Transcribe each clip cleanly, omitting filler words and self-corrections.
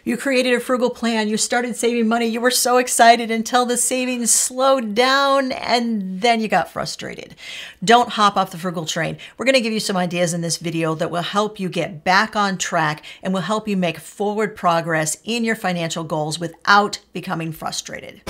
You created a frugal plan. You started saving money. You were so excited until the savings slowed down and then you got frustrated. Don't hop off the frugal train. We're going to give you some ideas in this video that will help you get back on track and will help you make forward progress in your financial goals without becoming frustrated.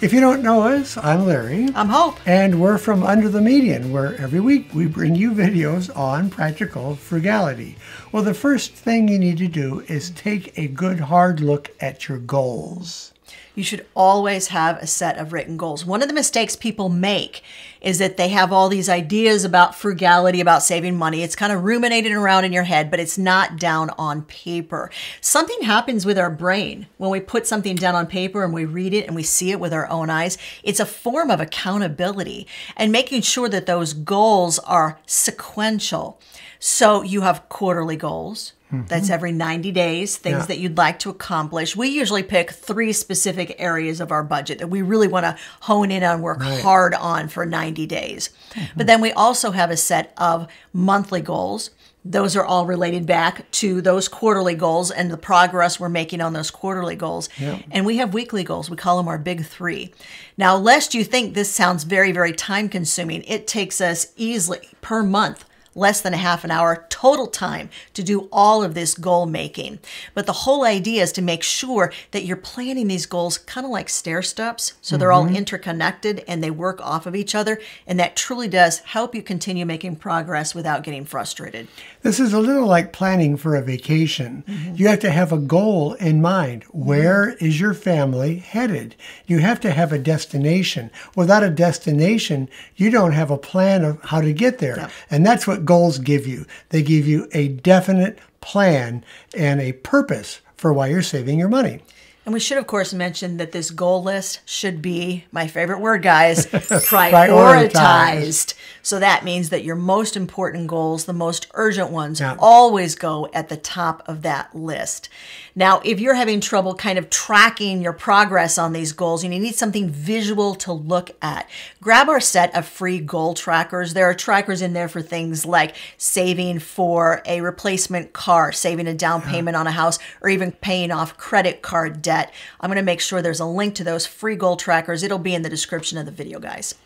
If you don't know us, I'm Larry. I'm Hope. And we're from Under the Median, where every week we bring you videos on practical frugality. Well, the first thing you need to do is take a good hard look at your goals. You should always have a set of written goals. One of the mistakes people make is that they have all these ideas about frugality, about saving money. It's kind of ruminating around in your head, but it's not down on paper. Something happens with our brain when we put something down on paper and we read it and we see it with our own eyes. It's a form of accountability and making sure that those goals are sequential. So you have quarterly goals. That's every 90 days, things that you'd like to accomplish. We usually pick 3 specific areas of our budget that we really want to hone in on, work hard on for 90 days. But then we also have a set of monthly goals. Those are all related back to those quarterly goals and the progress we're making on those quarterly goals. And we have weekly goals. We call them our big 3. Now, lest you think this sounds very, very time consuming, it takes us easily per month less than a half an hour total time to do all of this goal making. But the whole idea is to make sure that you're planning these goals kind of like stair steps. So they're all interconnected and they work off of each other. And that truly does help you continue making progress without getting frustrated. This is a little like planning for a vacation. You have to have a goal in mind. Where is your family headed? You have to have a destination. Without a destination, you don't have a plan of how to get there. And that's what goals give you. They give you a definite plan and a purpose for why you're saving your money. And we should, of course, mention that this goal list should be, my favorite word, guys, prioritized. So that means that your most important goals, the most urgent ones, always go at the top of that list. Now, if you're having trouble kind of tracking your progress on these goals and you need something visual to look at, grab our set of free goal trackers. There are trackers in there for things like saving for a replacement car, saving a down payment on a house, or even paying off credit card debt. I'm going to make sure there's a link to those free goal trackers. It'll be in the description of the video, guys.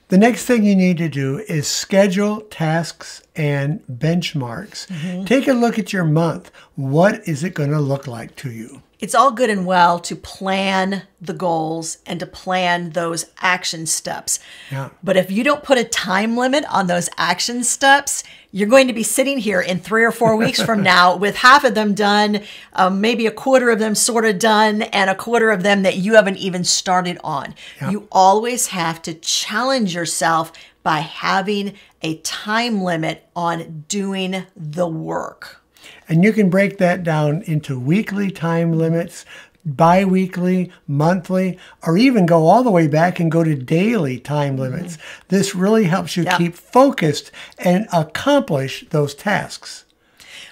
The next thing you need to do is schedule tasks and benchmarks. Take a look at your month. What is it going to look like to you? It's all good and well to plan the goals and to plan those action steps. But if you don't put a time limit on those action steps, you're going to be sitting here in 3 or 4 weeks from now with half of them done, maybe a quarter of them sort of done, and a quarter of them that you haven't even started on. You always have to challenge yourself by having a time limit on doing the work. And you can break that down into weekly time limits, bi-weekly, monthly, or even go all the way back and go to daily time limits. This really helps you keep focused and accomplish those tasks.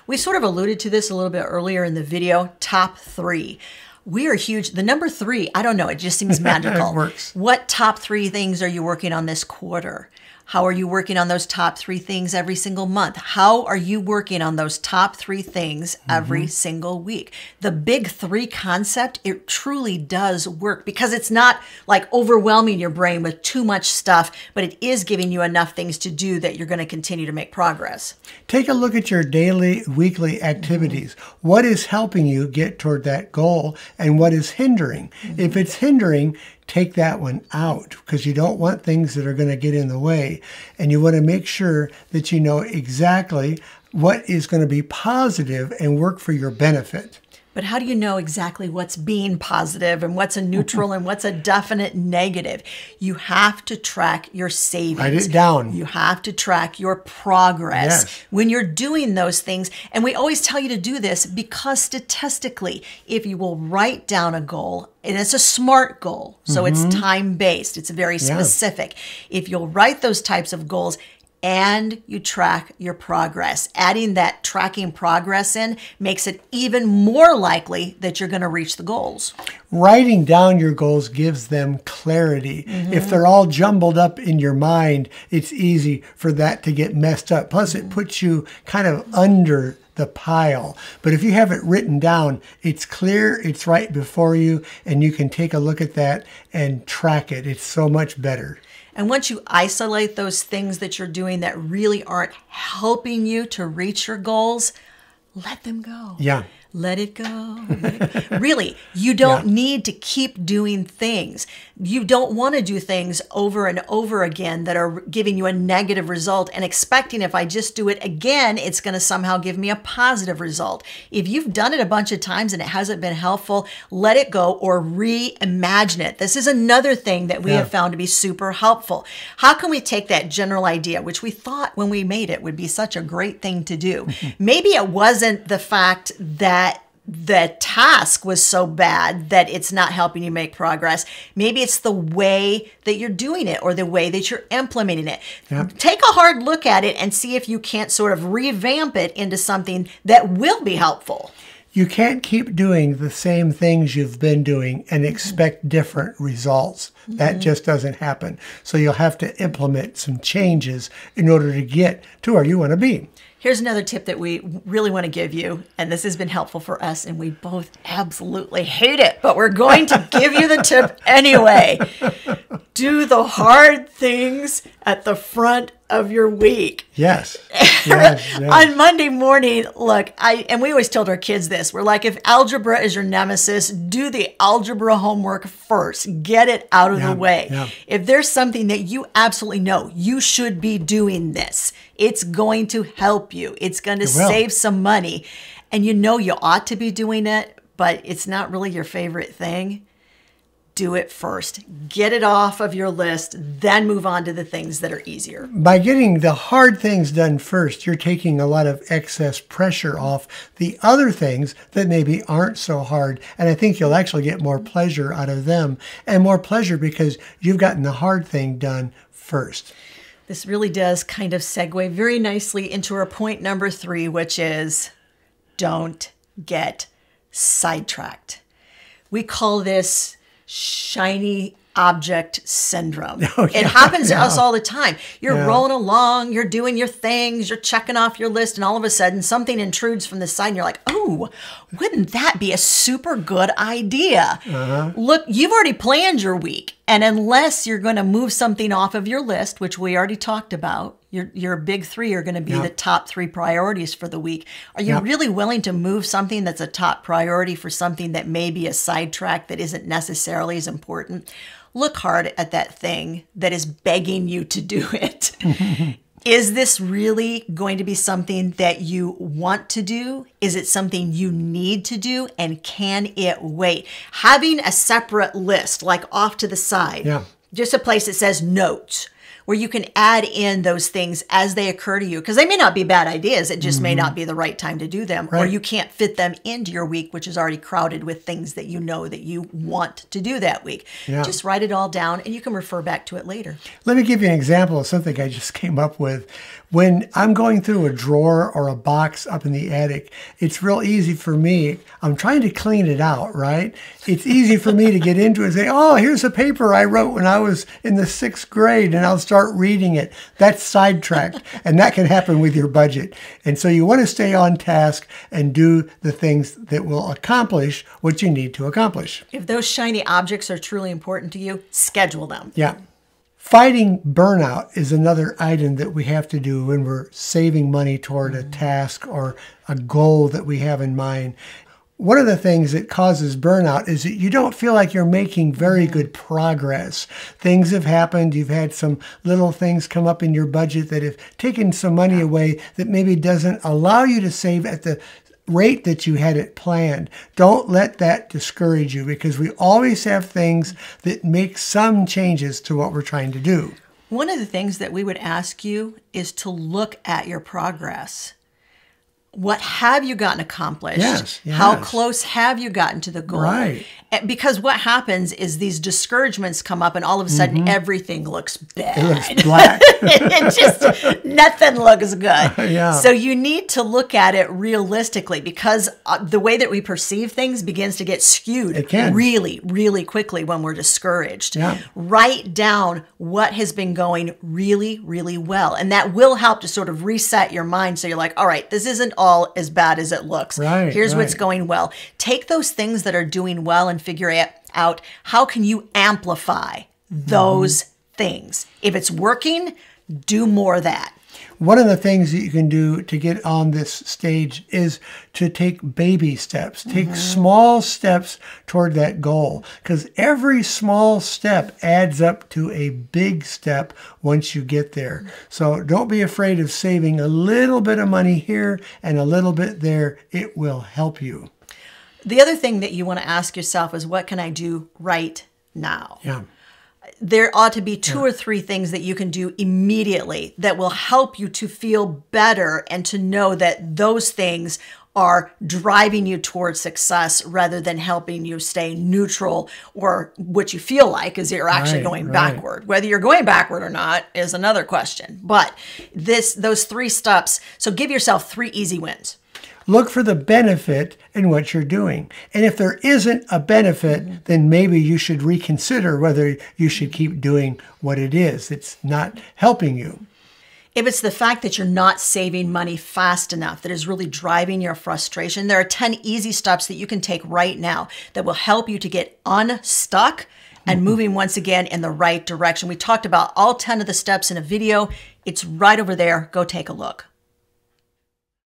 We sort of alluded to this a little bit earlier in the video, top 3. We are huge. The number 3, I don't know, it just seems magical. It works. What top 3 things are you working on this quarter? How are you working on those top 3 things every single month? How are you working on those top 3 things every single week? The big 3 concept, it truly does work because it's not like overwhelming your brain with too much stuff, but it is giving you enough things to do that you're going to continue to make progress. Take a look at your daily, weekly activities. What is helping you get toward that goal and what is hindering? If it's hindering, take that one out because you don't want things that are going to get in the way. And you want to make sure that you know exactly what is going to be positive and work for your benefit. But how do you know exactly what's being positive and what's a neutral and what's a definite negative? You have to track your savings. Write it down. You have to track your progress when you're doing those things. And we always tell you to do this because statistically, if you will write down a goal, and it's a SMART goal, so it's time-based, it's very specific. If you'll write those types of goals, and you track your progress. Adding that tracking progress in makes it even more likely that you're going to reach the goals. Writing down your goals gives them clarity. If they're all jumbled up in your mind, it's easy for that to get messed up. Plus, it puts you kind of under the pile. But if you have it written down, it's clear, it's right before you, and you can take a look at that and track it. It's so much better. And once you isolate those things that you're doing that really aren't helping you to reach your goals, let them go. Yeah. Let it go. Let it go. Really, you don't need to keep doing things. You don't want to do things over and over again that are giving you a negative result and expecting if I just do it again, it's going to somehow give me a positive result. If you've done it a bunch of times and it hasn't been helpful, let it go or reimagine it. This is another thing that we have found to be super helpful. How can we take that general idea, which we thought when we made it would be such a great thing to do? Maybe it wasn't the fact that the task was so bad that it's not helping you make progress. Maybe it's the way that you're doing it or the way that you're implementing it. Take a hard look at it and see if you can't sort of revamp it into something that will be helpful. You can't keep doing the same things you've been doing and expect different results. That just doesn't happen. So you'll have to implement some changes in order to get to where you want to be. Here's another tip that we really want to give you, and this has been helpful for us, and we both absolutely hate it, but we're going to give you the tip anyway. Do the hard things at the front of your week. Yes. On Monday morning, look, and we always told our kids this. We're like, if algebra is your nemesis, do the algebra homework first. Get it out of the way. If there's something that you absolutely know, you should be doing this. It's going to help you. It's going to save some money. And you know you ought to be doing it, but it's not really your favorite thing. Do it first. Get it off of your list, then move on to the things that are easier. By getting the hard things done first, you're taking a lot of excess pressure off the other things that maybe aren't so hard. And I think you'll actually get more pleasure out of them, and more pleasure because you've gotten the hard thing done first. This really does kind of segue very nicely into our point number 3, which is don't get sidetracked. We call this shiny object syndrome. It happens to us all the time. You're rolling along, you're doing your things, you're checking off your list, and all of a sudden something intrudes from the side and you're like, oh, wouldn't that be a super good idea? Look, you've already planned your week. And unless you're going to move something off of your list, which we already talked about, your big 3 are going to be the top 3 priorities for the week. Are you really willing to move something that's a top priority for something that may be a sidetrack that isn't necessarily as important? Look hard at that thing that is begging you to do it. Is this really going to be something that you want to do? Is it something you need to do? And can it wait? Having a separate list, like off to the side, just a place that says notes, where you can add in those things as they occur to you. Because they may not be bad ideas. It just may not be the right time to do them. Or you can't fit them into your week, which is already crowded with things that you know that you want to do that week. Just write it all down and you can refer back to it later. Let me give you an example of something I just came up with. When I'm going through a drawer or a box up in the attic, it's real easy for me. I'm trying to clean it out, right? It's easy for me to get into it and say, oh, here's a paper I wrote when I was in the 6th grade, and I'll start reading it. That's sidetracked, and that can happen with your budget. And so you want to stay on task and do the things that will accomplish what you need to accomplish. If those shiny objects are truly important to you, schedule them. Fighting burnout is another item that we have to do when we're saving money toward a task or a goal that we have in mind. One of the things that causes burnout is that you don't feel like you're making very good progress. Things have happened. You've had some little things come up in your budget that have taken some money away that maybe doesn't allow you to save at the rate that you had it planned. Don't let that discourage you, because we always have things that make some changes to what we're trying to do. One of the things that we would ask you is to look at your progress. What have you gotten accomplished? Yes, How yes. close have you gotten to the goal? Right. Because what happens is these discouragements come up and all of a sudden everything looks bad. It looks black. It just, nothing looks good. Yeah. So you need to look at it realistically because the way that we perceive things begins to get skewed It can. really, really quickly when we're discouraged. Yeah. Write down what has been going really, really well. And that will help to sort of reset your mind. So you're like, all right, this isn't all as bad as it looks. Right, Here's what's right. going well. Take those things that are doing well and figure out how can you amplify those things. If it's working, do more of that. One of the things that you can do to get on this stage is to take baby steps, take small steps toward that goal, because every small step adds up to a big step once you get there. So don't be afraid of saving a little bit of money here and a little bit there. It will help you. The other thing that you want to ask yourself is, what can I do right now? Yeah. There ought to be 2 or 3 things that you can do immediately that will help you to feel better and to know that those things are driving you towards success rather than helping you stay neutral, or what you feel like is you're actually Right, going right. backward. Whether you're going backward or not is another question. But those 3 steps, so give yourself 3 easy wins. Look for the benefit in what you're doing. And if there isn't a benefit, then maybe you should reconsider whether you should keep doing what it is. It's not helping you. If it's the fact that you're not saving money fast enough that is really driving your frustration, there are 10 easy steps that you can take right now that will help you to get unstuck and moving once again in the right direction. We talked about all 10 of the steps in a video. It's right over there. Go take a look.